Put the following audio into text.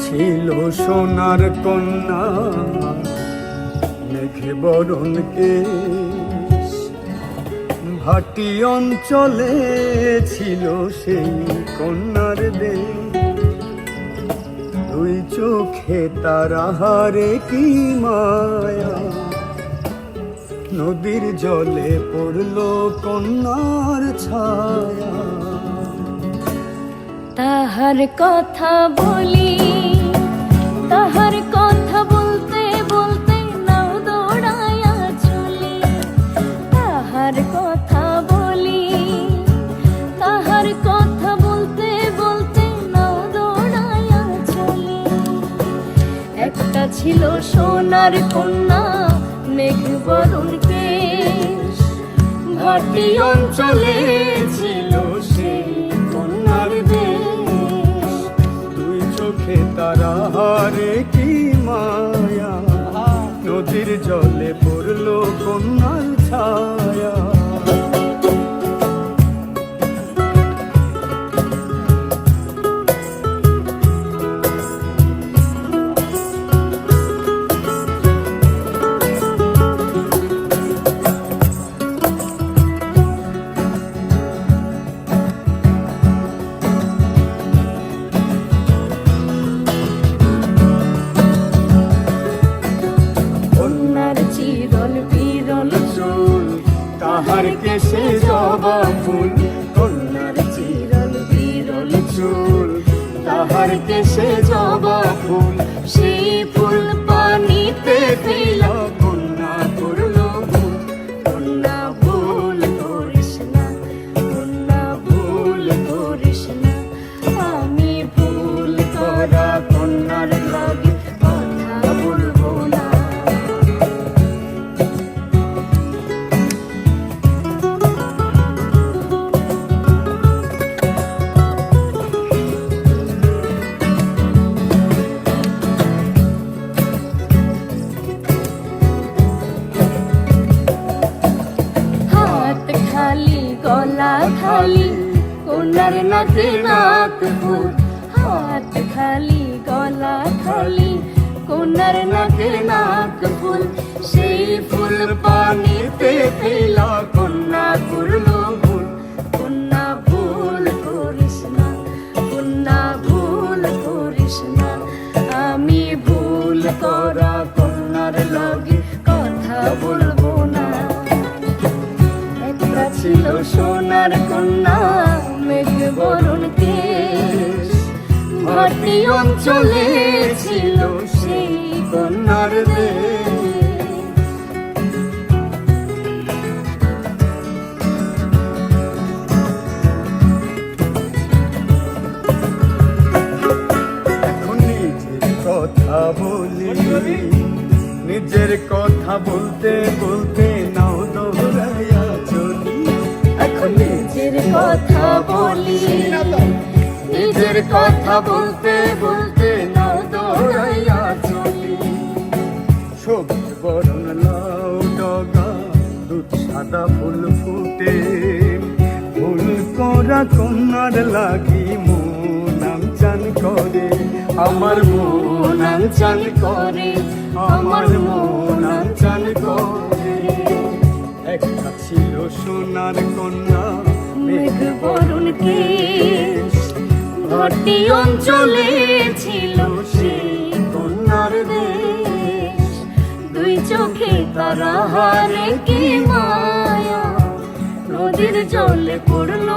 ছিল সোনার কন্যা মেঘে বরণ কেশ, ভাটি অঞ্চলে ছিল সেই কন্যার দেশ। দুই চোখে তার আহারে কি মায়া, নদীর জলে পড়লো কন্যার ছায়া। তাহার কথা বলি, তাহার কথা বলতে বলতে নাও দৌড়াইয়া চলি। তাহার কথা বলি, তাহার কথা বলতে বলতে নাও দৌড়াইয়া চলি। একটা ছিল সোনার কন্যা মেঘ বরণ কেশ, ভাটি অঞ্চলে ছিল সেই কন্যার দেশ। দুই চোখে তারা হারে কি মায়া, নদীর জলে পড়লো কন্যার ছায়া। তাহার কেশে জবা ফুল, কন্যার চিরল বিরল চুল। তাহার কেশে জবা ফুল, সেই ফুল পানিতে ফেলা কন্যা করলো ভুল। কন্যা ভুল করিস না, কন্যা ভুল করিস না। আমি ভুল করা কন্যার লাগে কথা বলবো না। গলা খালি কন্যার নাকে নাক ফুল, হাত খালি গলা খালি কন্যার নাকে নাক ফুল। সেই ফুল পানিতে ফেলা কন্যা করলো ভুল। কন্যা ভুল করিস না, কন্যা ভুল করিস না। আমি ভুল করা কন্যার লাগে কথা বলবো না। ছিল সোনার কন্যা মেঘ বরণ কেশ, ভাটি অঞ্চলে ছিল সেই কন্যার দেশ। এখন নিজের কথা বলি, নিজের কথা বলতে বলতে নাও দৌড়াইয়া চলি। এখন নিজের কথা বলি, নিজের কথা বলতে বলতে নাও দৌড়াইয়া চলি। সবুজ বরণ লাউ ডগা, দুধ সাদা ফুল ফুটে। ফুল করা কন্যার লাগি মন চান করে, আমার মন চান করে, আমার মন চান করে। একটা ছিল সোনার কন্যা মেঘ বরণ কেশ, ভাটি অঞ্চলে ছিল সেই কন্যার দেশ। দুই চোখে তারা হারে কি মায়া, নদীর জলে পড়ল